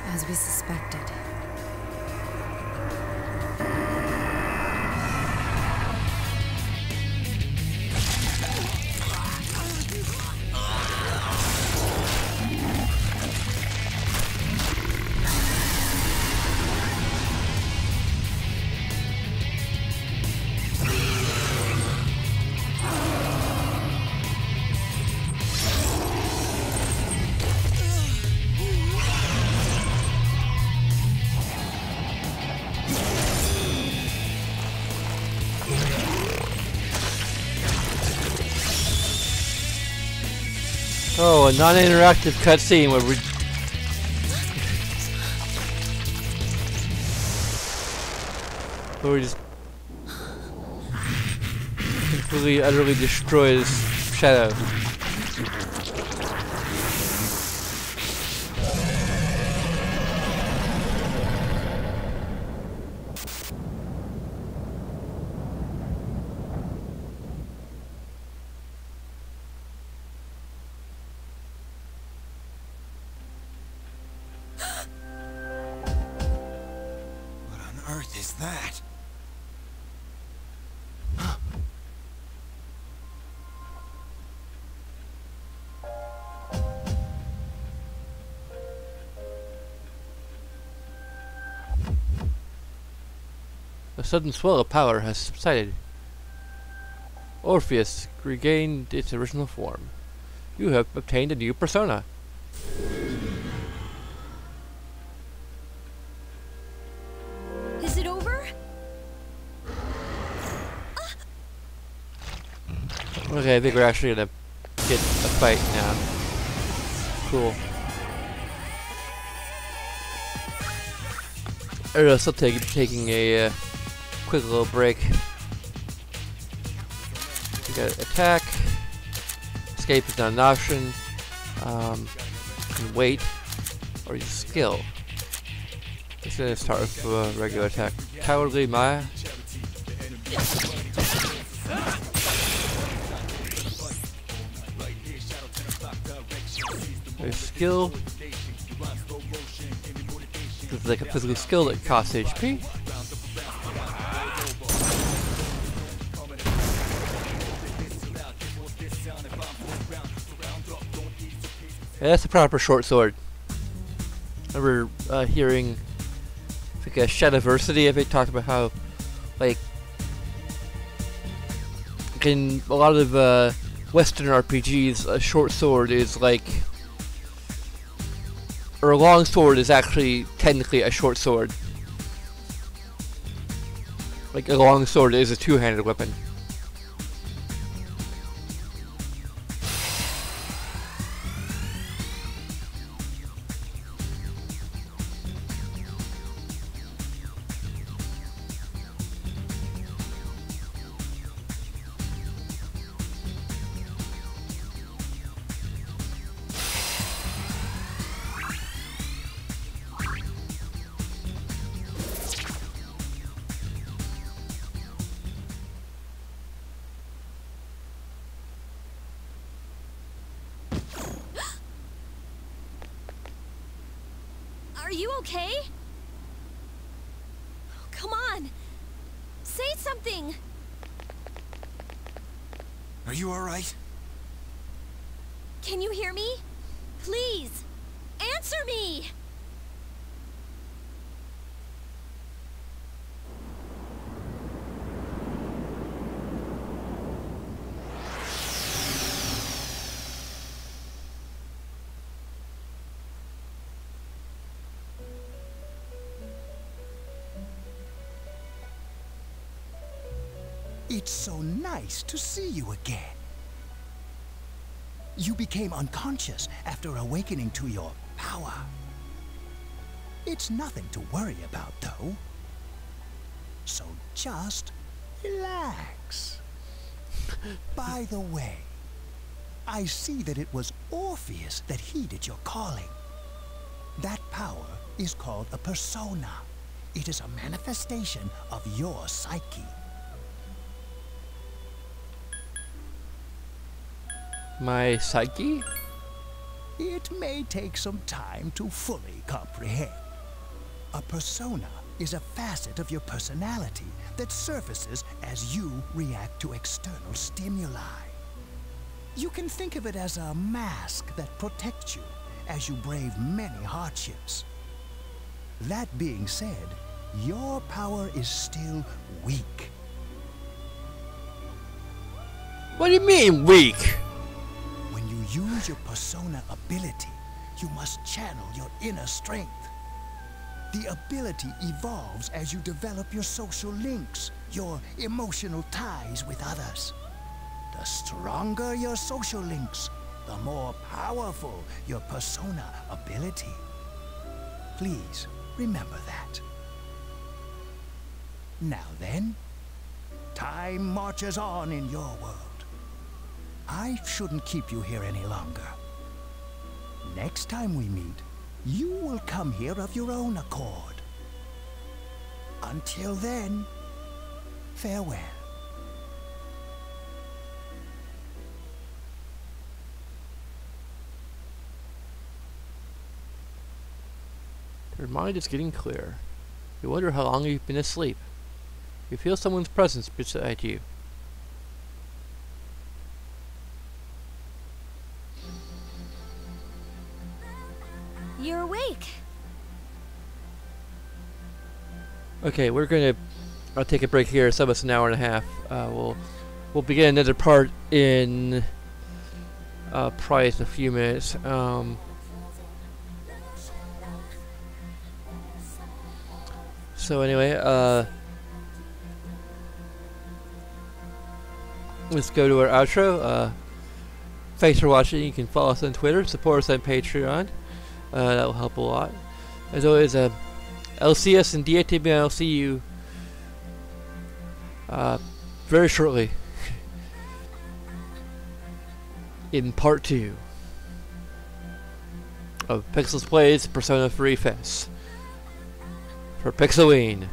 As we suspected. Oh, a non-interactive cutscene where we just completely, utterly destroy this shadow. What on earth is that? A sudden swell of power has subsided. Orpheus regained its original form. You have obtained a new persona. Is it over? Okay, I think we're actually gonna get a fight now. Cool. Or still taking a quick little break. You got attack. Escape is not an option. You can wait or use skill. It's gonna start with a regular attack. Cowardly Maya. There's skill. This is like a physical skill that costs HP. Yeah, that's the proper short sword. I remember hearing like a Shadiversity of it talked about how, like, in a lot of Western RPGs, a short sword is like, or a long sword is actually technically a short sword. Like a long sword is a two-handed weapon. Are you okay? Come on! Say something! Are you alright? Can you hear me? Please! Answer me! It's so nice to see you again. You became unconscious after awakening to your power. It's nothing to worry about, though. So just relax. By the way, I see that it was Orpheus that heeded your calling. That power is called a persona. It is a manifestation of your psyche. My psyche? It may take some time to fully comprehend. A persona is a facet of your personality that surfaces as you react to external stimuli. You can think of it as a mask that protects you as you brave many hardships. That being said, your power is still weak. What do you mean, weak? When you use your persona ability, you must channel your inner strength. The ability evolves as you develop your social links, your emotional ties with others. The stronger your social links, the more powerful your persona ability. Please remember that. Now then, time marches on in your world. I shouldn't keep you here any longer. Next time we meet, you will come here of your own accord. Until then, farewell. Your mind is getting clear. You wonder how long you've been asleep. You feel someone's presence beside you. You're awake. Okay, we're gonna take a break here. It's almost an hour and a half. We'll begin another part in probably in a few minutes. So anyway, let's go to our outro. Thanks for watching. You can follow us on Twitter, support us on Patreon. That will help a lot. As always, LCS and DATB, I'll see you very shortly in part 2 of Pixels Plays Persona 3 FES for Pixelween.